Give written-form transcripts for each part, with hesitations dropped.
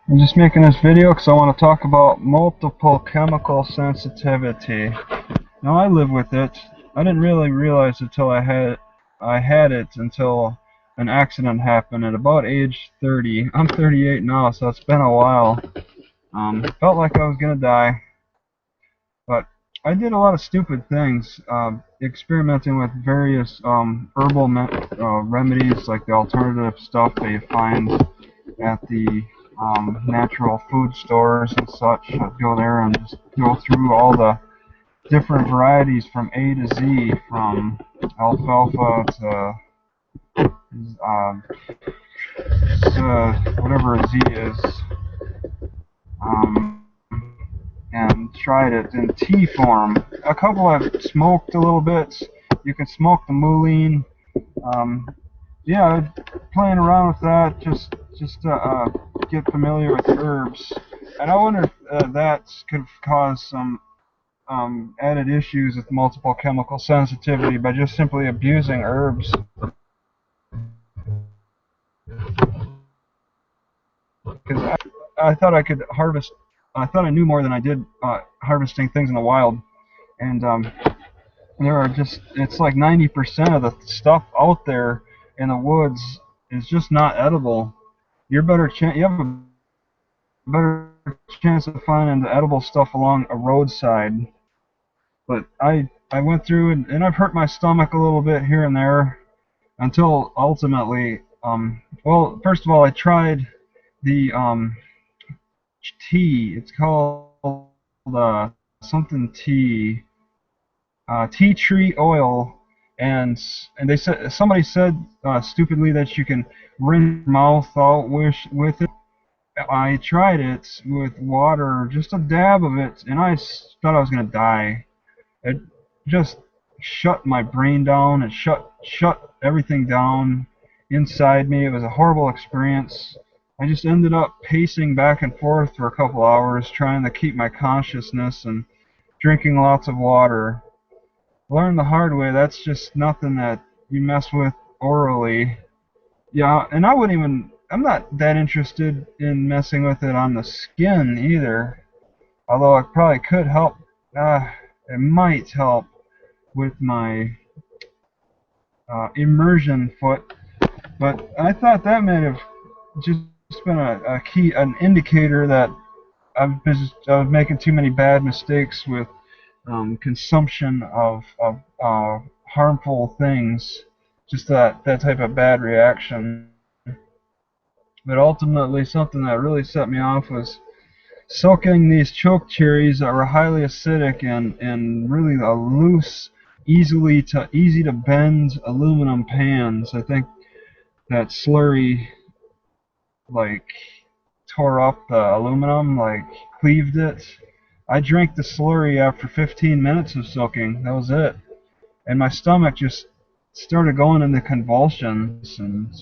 I'm just making this video because I want to talk about multiple chemical sensitivity. Now I live with it. I didn't really realize until I had it until an accident happened at about age 30. I'm 38 now, so it's been a while. Felt like I was gonna die, but I did a lot of stupid things, experimenting with various herbal remedies, like the alternative stuff that you find at the natural food stores and such. I'd go there and just go through all the different varieties from A to Z, from alfalfa to whatever Z is, um, and tried it in tea form. A couple I've smoked a little bit. You can smoke the mullein. Um, yeah, playing around with that just to get familiar with herbs. And I wonder if that could cause some added issues with multiple chemical sensitivity by just simply abusing herbs. Because I thought I could harvest. I thought I knew more than I did harvesting things in the wild. And there are just, it's like 90% of the stuff out there in the woods is just not edible. You have a better chance of finding the edible stuff along a roadside. But I went through and I've hurt my stomach a little bit here and there until ultimately, well, first of all, I tried the tea. It's called something tea, tea tree oil, and they said, somebody said stupidly that you can rinse your mouth out with it. I tried it with water, just a dab of it, and I thought I was gonna die. It just shut my brain down. It shut everything down inside me. It was a horrible experience. I just ended up pacing back and forth for a couple hours, trying to keep my consciousness and drinking lots of water. Learned the hard way, that's just nothing that you mess with orally. Yeah, and I'm not that interested in messing with it on the skin either. Although it probably could help, it might help with my immersion foot. But I thought that may have just been an indicator that I was making too many bad mistakes with consumption of harmful things, just that type of bad reaction. But ultimately, something that really set me off was soaking these choke cherries that were highly acidic and really a loose, easy to bend aluminum pans. I think that slurry like tore up the aluminum, like cleaved it. I drank the slurry after 15 minutes of soaking. That was it. And my stomach just started going into convulsions, and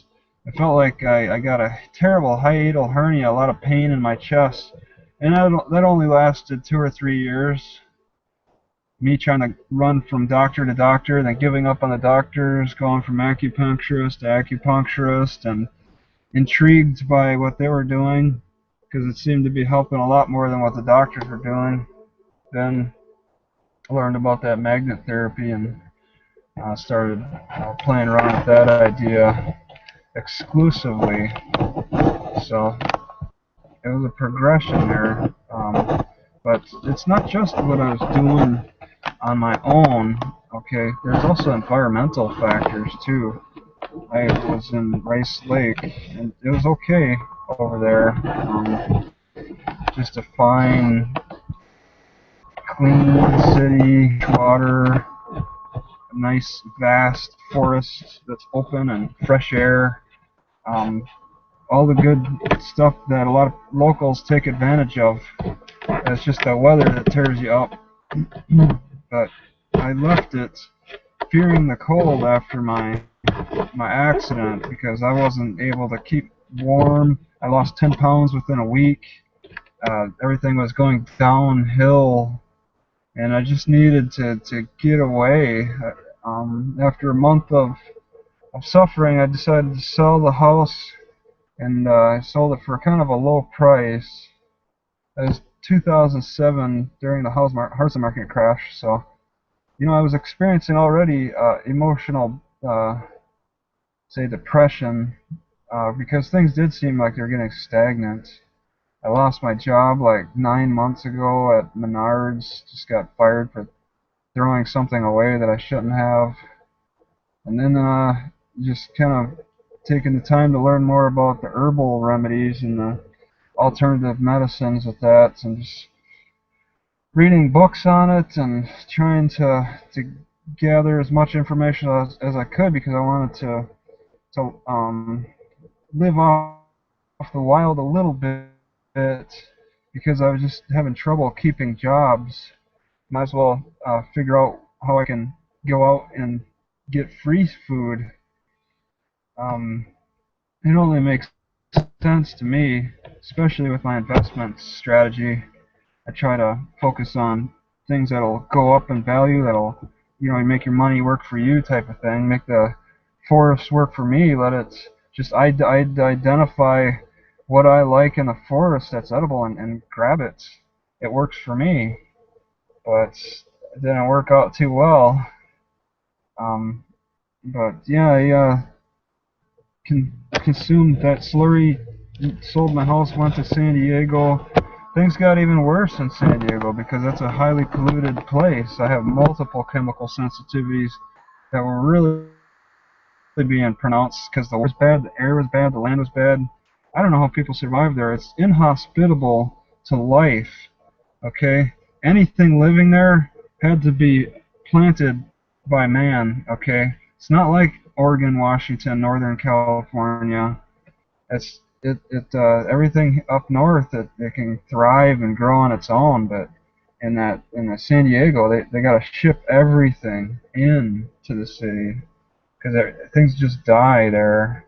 I felt like I got a terrible hiatal hernia, a lot of pain in my chest. And that only lasted 2 or 3 years. Me trying to run from doctor to doctor, then giving up on the doctors, going from acupuncturist to acupuncturist, and intrigued by what they were doing because it seemed to be helping a lot more than what the doctors were doing. Then I learned about that magnet therapy and started playing around with that idea exclusively. So it was a progression there. But it's not just what I was doing on my own. Okay, there's also environmental factors too. I was in Rice Lake, and it was okay over there. Just a fine, clean city, water, a nice, vast forest that's open and fresh air. Um, all the good stuff that a lot of locals take advantage of. It's just the weather that tears you up. But I left it fearing the cold after my accident because I wasn't able to keep warm. I lost 10 pounds within a week. Everything was going downhill, and I just needed to get away. After a month of suffering, I decided to sell the house and I sold it for kind of a low price. It was 2007 during the housing market crash, so I was experiencing already emotional, say, depression, because things did seem like they were getting stagnant. I lost my job like 9 months ago at Menards. Just got fired for throwing something away that I shouldn't have. And then just kind of taking the time to learn more about the herbal remedies and the alternative medicines with that, and just reading books on it and trying to gather as much information as I could, because I wanted to live off the wild a little bit, because I was just having trouble keeping jobs. Might as well figure out how I can go out and get free food. Um, it only makes sense to me, especially with my investment strategy. I try to focus on things that'll go up in value, that'll make your money work for you, type of thing. Make the forest work for me. Let it just I identify what I like in the forest that's edible, and grab it. It works for me, but it didn't work out too well. But yeah, I consumed that slurry, sold my house, went to San Diego. Things got even worse in San Diego because that's a highly polluted place. I have multiple chemical sensitivities that were really being pronounced because the water was bad, the air was bad, the land was bad. I don't know how people survive there. It's inhospitable to life. Okay, anything living there had to be planted by man. Okay, it's not like Oregon, Washington, Northern California. Everything up north, it can thrive and grow on its own, but in the San Diego, they got to ship everything in to the city because things just die there,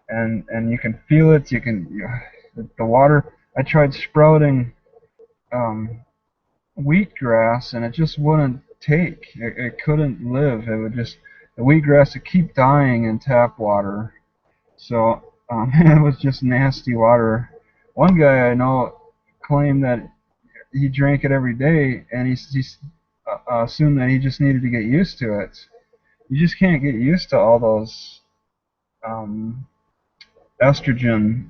and you can feel it. The water. I tried sprouting wheatgrass, and it just wouldn't take. It couldn't live. It would just the wheatgrass would keep dying in tap water. So it was just nasty water. One guy I know claimed that he drank it every day, and he assumed that he just needed to get used to it. You just can't get used to all those um, estrogen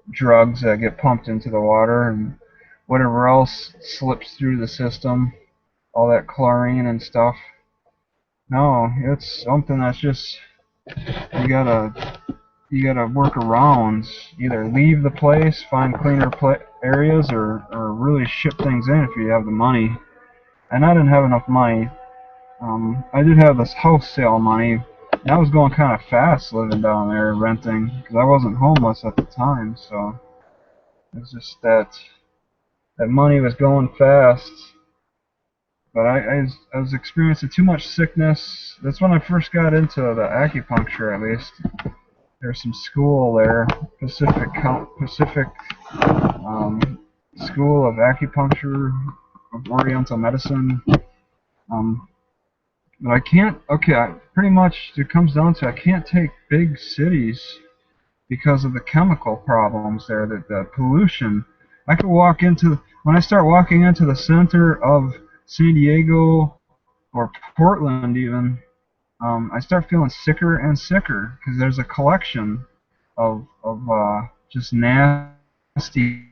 drugs that get pumped into the water, and whatever else slips through the system, all that chlorine and stuff. No, it's something that's just you gotta work around. Either leave the place, find cleaner areas, or really ship things in if you have the money. And I didn't have enough money. I did have this house sale money. And I was going kind of fast living down there renting because I wasn't homeless at the time. So it was just that money was going fast. But I was experiencing too much sickness. That's when I first got into the acupuncture, at least. There's some school there, Pacific School of Acupuncture, of Oriental Medicine. But I can't. Okay, pretty much it comes down to I can't take big cities because of the chemical problems there, the pollution. I could when I start walking into the center of San Diego or Portland even. I start feeling sicker and sicker because there's a collection of just nasty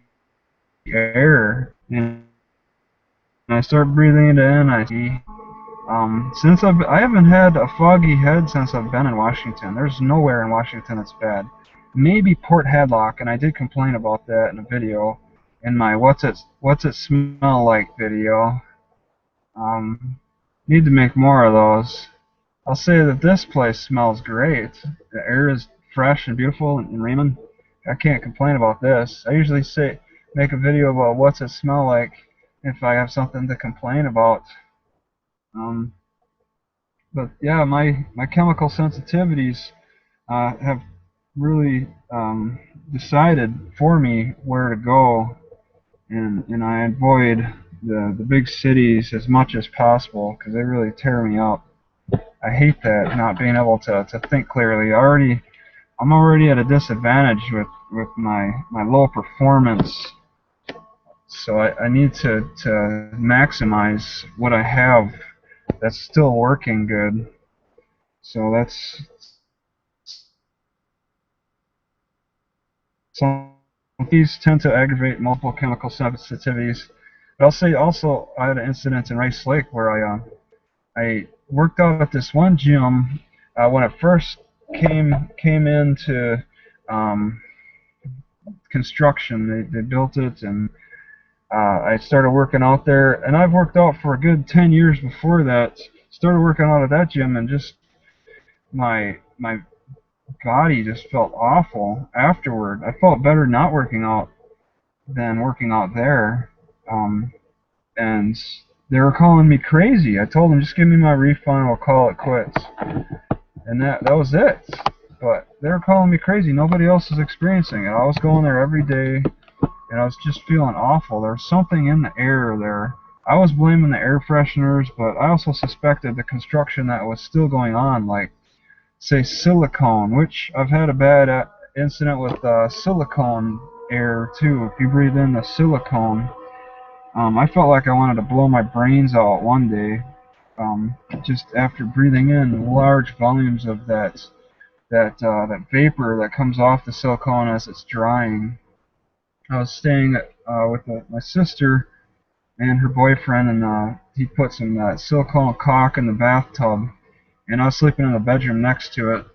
air, and I start breathing it in. I haven't had a foggy head since I've been in Washington. There's nowhere in Washington that's bad. Maybe Port Hadlock, and I did complain about that in a video, in my what's it smell like video. Need to make more of those. I'll say that this place smells great. The air is fresh and beautiful in Raymond. I can't complain about this. I usually make a video about what's it smell like if I have something to complain about. But yeah, my chemical sensitivities have really decided for me where to go, and I avoid the big cities as much as possible because they really tear me up. I hate that, not being able to think clearly. I'm already at a disadvantage with my low performance. So I need to maximize what I have that's still working good. So that's some of these tend to aggravate multiple chemical sensitivities. But I'll say also I had an incident in Rice Lake where I worked out at this one gym when it first came into um, construction. They built it, and I started working out there, and I've worked out for a good 10 years before that. Started working out at that gym, and just my body just felt awful afterward. I felt better not working out than working out there. And they were calling me crazy. I told them, just give me my refund, we'll call it quits. And that was it. But they were calling me crazy. Nobody else was experiencing it. I was going there every day, and I was just feeling awful. There was something in the air there. I was blaming the air fresheners, but I also suspected the construction that was still going on, like, say, silicone, which I've had a bad incident with silicone air, too. If you breathe in the silicone, I felt like I wanted to blow my brains out one day, just after breathing in large volumes of that vapor that comes off the silicone as it's drying. I was staying with my sister and her boyfriend, and he put some silicone caulk in the bathtub, and I was sleeping in the bedroom next to it,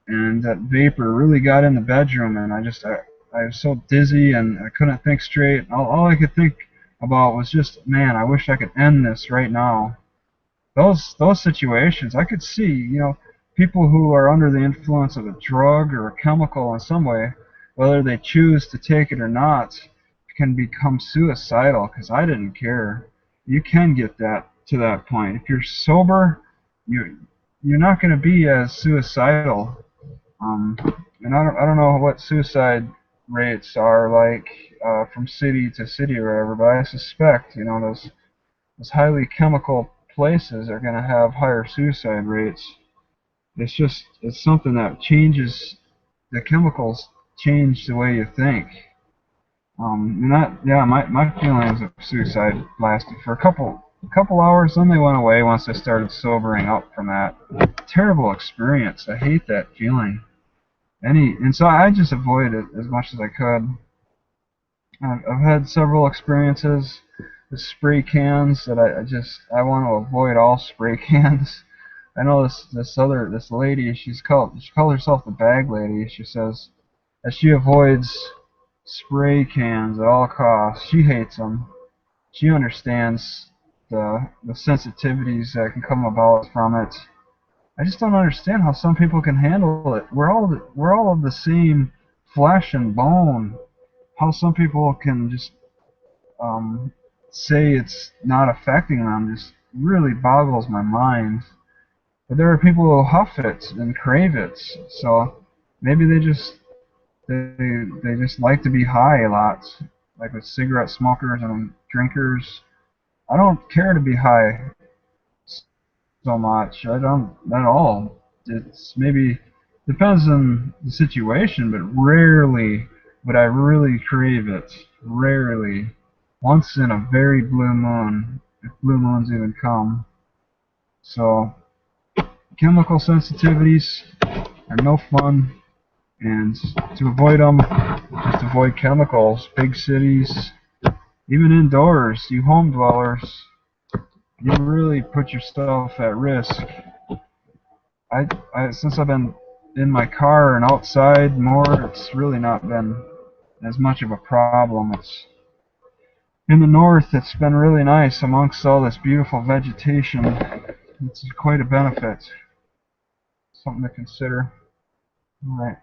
and that vapor really got in the bedroom, and I was so dizzy and I couldn't think straight. All I could think about was just, man, I wish I could end this right now. Those situations, I could see, people who are under the influence of a drug or a chemical in some way, whether they choose to take it or not, can become suicidal, because I didn't care. You can get to that point. If you're sober, you're not going to be as suicidal. And I don't know what suicide rates are like from city to city or whatever, but I suspect, those highly chemical places are going to have higher suicide rates. It's something that changes. The chemicals change the way you think. My feelings of suicide lasted for a couple hours, then they went away once I started sobering up from that terrible experience. I hate that feeling. And so I just avoided it as much as I could. I've had several experiences with spray cans that I want to avoid all spray cans. I know this lady, she calls herself the bag lady. She says that she avoids spray cans at all costs. She hates them. She understands the sensitivities that can come about from it. I just don't understand how some people can handle it. We're all of the same flesh and bone. How some people can just say it's not affecting them just really boggles my mind. But there are people who huff it and crave it. So maybe they just like to be high a lot, like with cigarette smokers and drinkers. I don't care to be high so much. I don't at all. It's maybe depends on the situation, but rarely would I really crave it. Rarely. Once in a very blue moon, if blue moons even come. So chemical sensitivities are no fun, and to avoid them, just avoid chemicals. Big cities, even indoors, you home dwellers, you really put yourself at risk. Since I've been in my car and outside more, it's really not been as much of a problem. It's in the north, it's been really nice amongst all this beautiful vegetation. It's quite a benefit. Something to consider. All right.